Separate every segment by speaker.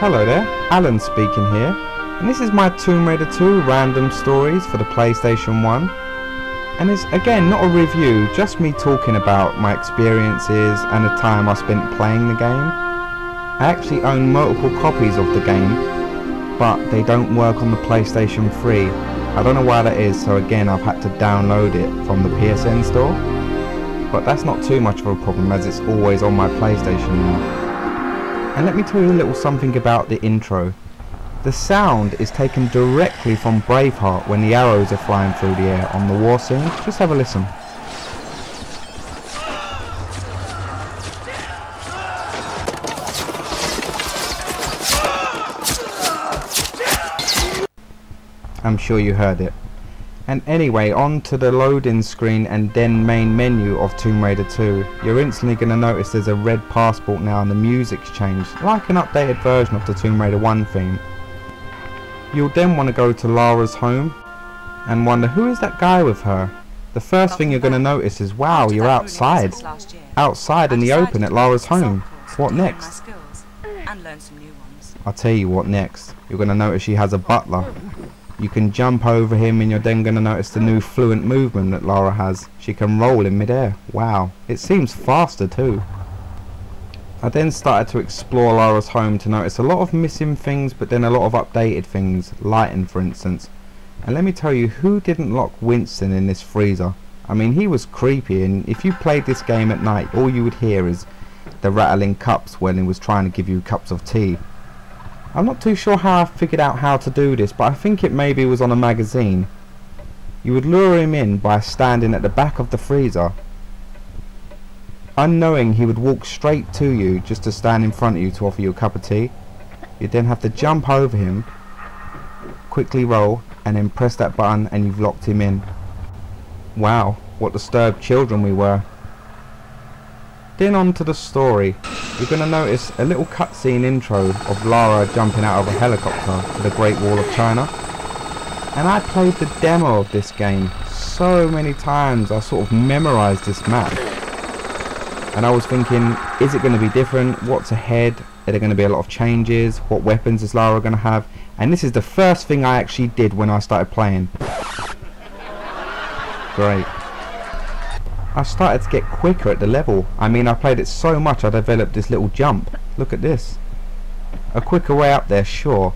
Speaker 1: Hello there, Alan speaking here, and this is my Tomb Raider 2 random stories for the PlayStation 1. And it's again not a review, just me talking about my experiences and the time I spent playing the game. I actually own multiple copies of the game, but they don't work on the PlayStation 3. I don't know why that is, so again I've had to download it from the PSN store. But that's not too much of a problem as it's always on my PlayStation now. And let me tell you a little something about the intro. The sound is taken directly from Braveheart when the arrows are flying through the air on the war scene. Just have a listen. I'm sure you heard it. And anyway, on to the loading screen and then main menu of Tomb Raider 2. You're instantly going to notice there's a red passport now and the music's changed, like an updated version of the Tomb Raider 1 theme. You'll then want to go to Lara's home and wonder who is that guy with her. The first thing you're going to notice is, wow, you're outside. Outside in the open at Lara's home. What next? I'll tell you what next. You're going to notice she has a butler. You can jump over him and you're then going to notice the new fluent movement that Lara has. She can roll in midair. Wow, it seems faster too. I then started to explore Lara's home to notice a lot of missing things, but then a lot of updated things, lighting for instance. And let me tell you, who didn't lock Winston in this freezer? I mean, he was creepy, and if you played this game at night, all you would hear is the rattling cups when he was trying to give you cups of tea. I'm not too sure how I figured out how to do this, but I think it maybe was on a magazine. You would lure him in by standing at the back of the freezer. Unknowing, he would walk straight to you just to stand in front of you to offer you a cup of tea. You'd then have to jump over him, quickly roll, and then press that button and you've locked him in. Wow, what disturbed children we were. Then on to the story. You're going to notice a little cutscene intro of Lara jumping out of a helicopter to the Great Wall of China. And I played the demo of this game so many times, I sort of memorised this map. And I was thinking, is it going to be different? What's ahead? Are there going to be a lot of changes? What weapons is Lara going to have? And this is the first thing I actually did when I started playing. Great. I started to get quicker at the level. I mean, I played it so much I developed this little jump. Look at this. A quicker way up there, sure.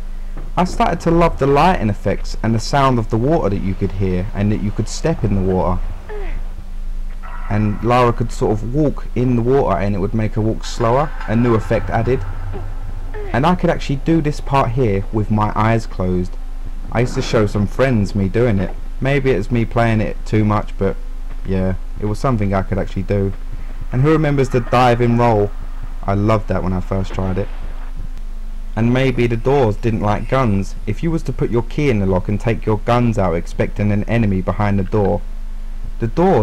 Speaker 1: I started to love the lighting effects and the sound of the water that you could hear and that you could step in the water. And Lara could sort of walk in the water and it would make her walk slower, a new effect added. And I could actually do this part here with my eyes closed. I used to show some friends me doing it. Maybe it's me playing it too much, but yeah, it was something I could actually do. And who remembers the dive and roll? I loved that when I first tried it. And maybe the doors didn't like guns. If you was to put your key in the lock and take your guns out expecting an enemy behind the door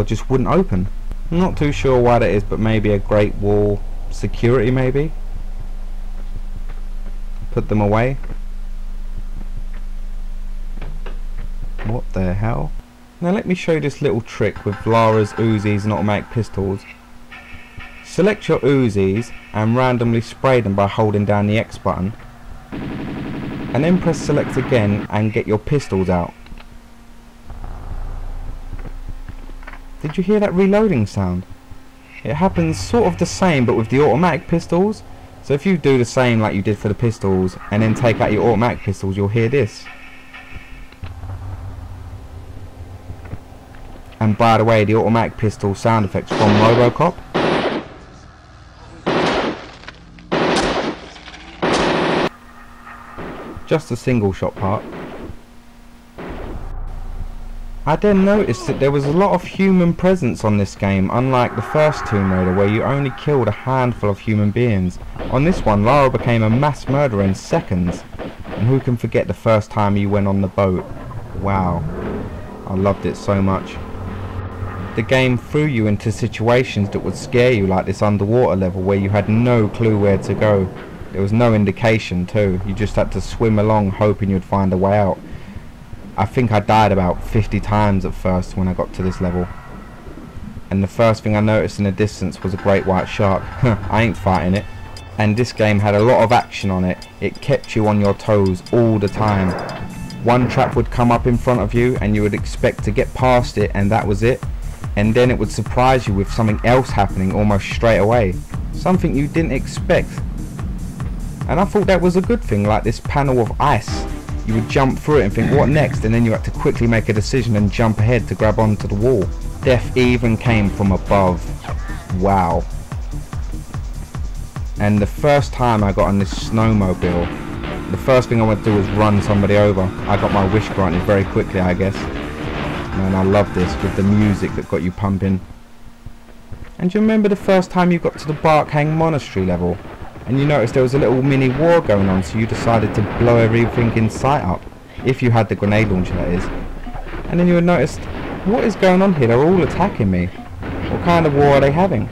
Speaker 1: just wouldn't open. I'm not too sure why that is, but maybe a Great Wall security maybe. Put them away. What the hell? Now let me show you this little trick with Lara's Uzis and automatic pistols. Select your Uzis and randomly spray them by holding down the X button. And then press select again and get your pistols out. Did you hear that reloading sound? It happens sort of the same but with the automatic pistols. So if you do the same like you did for the pistols and then take out your automatic pistols, you'll hear this. And by the way, the automatic pistol sound effects from RoboCop. Just a single shot part. I then noticed that there was a lot of human presence on this game, unlike the first Tomb Raider where you only killed a handful of human beings. On this one, Lara became a mass murderer in seconds. And who can forget the first time you went on the boat? Wow, I loved it so much. The game threw you into situations that would scare you, like this underwater level where you had no clue where to go. There was no indication too, you just had to swim along hoping you'd find a way out. I think I died about 50 times at first when I got to this level. And the first thing I noticed in the distance was a great white shark. I ain't fighting it. And this game had a lot of action on it. It kept you on your toes all the time. One trap would come up in front of you and you would expect to get past it and that was it. And then it would surprise you with something else happening almost straight away. Something you didn't expect. And I thought that was a good thing, like this panel of ice. You would jump through it and think, what next? And then you had to quickly make a decision and jump ahead to grab onto the wall. Death even came from above. Wow. And the first time I got on this snowmobile, the first thing I wanted to do was run somebody over. I got my wish granted very quickly, I guess. Man, I love this with the music that got you pumping. And do you remember the first time you got to the Barkhang Monastery level? And you noticed there was a little mini war going on, so you decided to blow everything in sight up. If you had the grenade launcher, that is. And then you would notice, what is going on here? They're all attacking me. What kind of war are they having?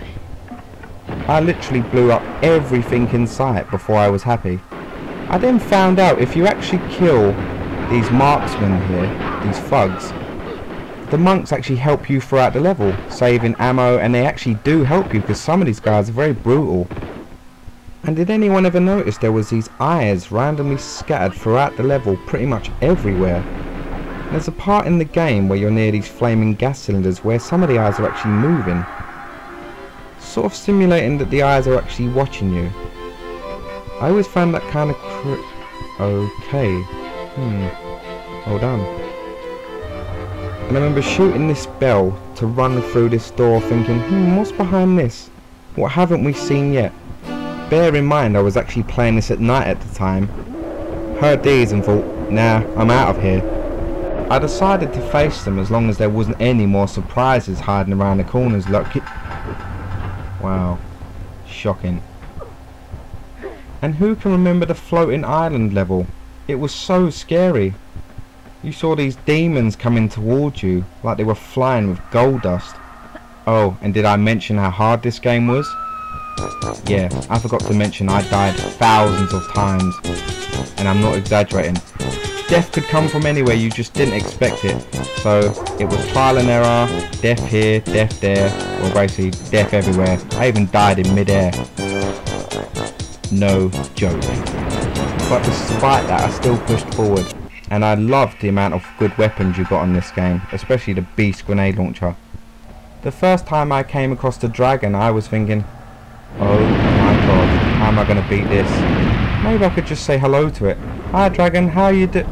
Speaker 1: I literally blew up everything in sight before I was happy. I then found out if you actually kill these marksmen here, these thugs, the monks actually help you throughout the level, saving ammo, and they actually do help you because some of these guys are very brutal. And did anyone ever notice there was these eyes randomly scattered throughout the level, pretty much everywhere? And there's a part in the game where you're near these flaming gas cylinders where some of the eyes are actually moving. Sort of simulating that the eyes are actually watching you. I always found that kind of okay. Hold on. And I remember shooting this bell to run through this door thinking, what's behind this? What haven't we seen yet? Bear in mind I was actually playing this at night at the time. Heard these and thought, nah, I'm out of here. I decided to face them as long as there wasn't any more surprises hiding around the corners. Wow, shocking. And who can remember the floating island level? It was so scary. You saw these demons coming towards you like they were flying with gold dust. Oh, and did I mention how hard this game was? Yeah, I forgot to mention I died thousands of times, and I'm not exaggerating. Death could come from anywhere, you just didn't expect it. So it was trial and error, death here, death there, or basically death everywhere. I even died in mid-air. No joke. But despite that, I still pushed forward, and I loved the amount of good weapons you got on this game, especially the beast grenade launcher. The first time I came across the dragon, I was thinking, oh my god, how am I going to beat this? Maybe I could just say hello to it. Hi dragon, how you do?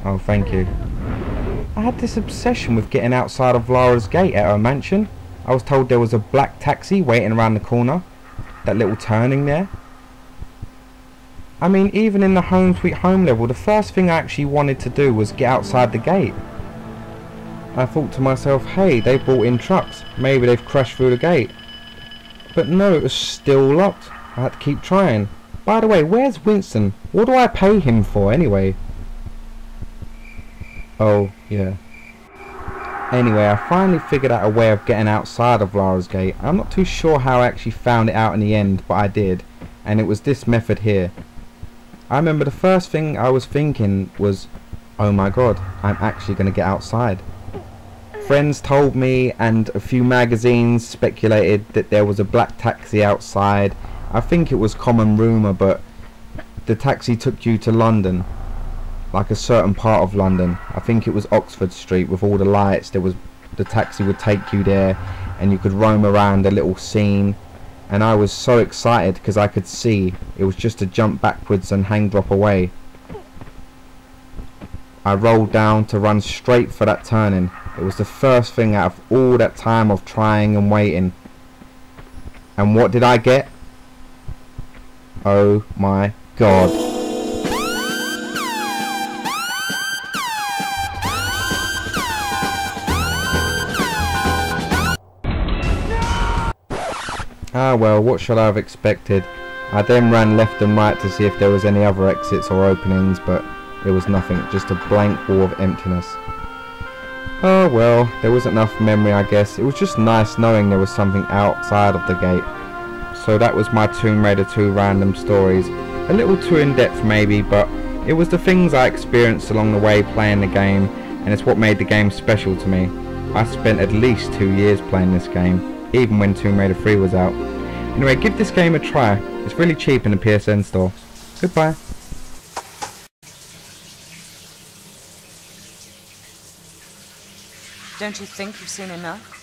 Speaker 1: Oh, thank you. I had this obsession with getting outside of Lara's gate at her mansion. I was told there was a black taxi waiting around the corner. That little turning there. I mean, even in the Home Sweet Home level, the first thing I actually wanted to do was get outside the gate. I thought to myself, hey, they brought in trucks. Maybe they've crashed through the gate. But no, it was still locked. I had to keep trying. By the way, where's Winston? What do I pay him for anyway? Oh, yeah. Anyway, I finally figured out a way of getting outside of Lara's gate. I'm not too sure how I actually found it out in the end, but I did. And it was this method here. I remember the first thing I was thinking was, oh my god, I'm actually going to get outside. Friends told me, and a few magazines speculated that there was a black taxi outside. I think it was common rumour, but the taxi took you to London, like a certain part of London. I think it was Oxford Street with all the lights. The taxi would take you there, and you could roam around a little scene. And I was so excited because I could see it was just a jump backwards and hang drop away. I rolled down to run straight for that turning. It was the first thing out of all that time of trying and waiting. And what did I get? Oh my god. Ah well, what should I have expected? I then ran left and right to see if there was any other exits or openings, but it was nothing, just a blank wall of emptiness. Oh well, there wasn't enough memory I guess. It was just nice knowing there was something outside of the gate. So that was my Tomb Raider 2 random stories. A little too in depth maybe, but it was the things I experienced along the way playing the game, and it's what made the game special to me. I spent at least 2 years playing this game, even when Tomb Raider 3 was out. Anyway, give this game a try. It's really cheap in the PSN store. Goodbye.
Speaker 2: Don't you think you've seen enough?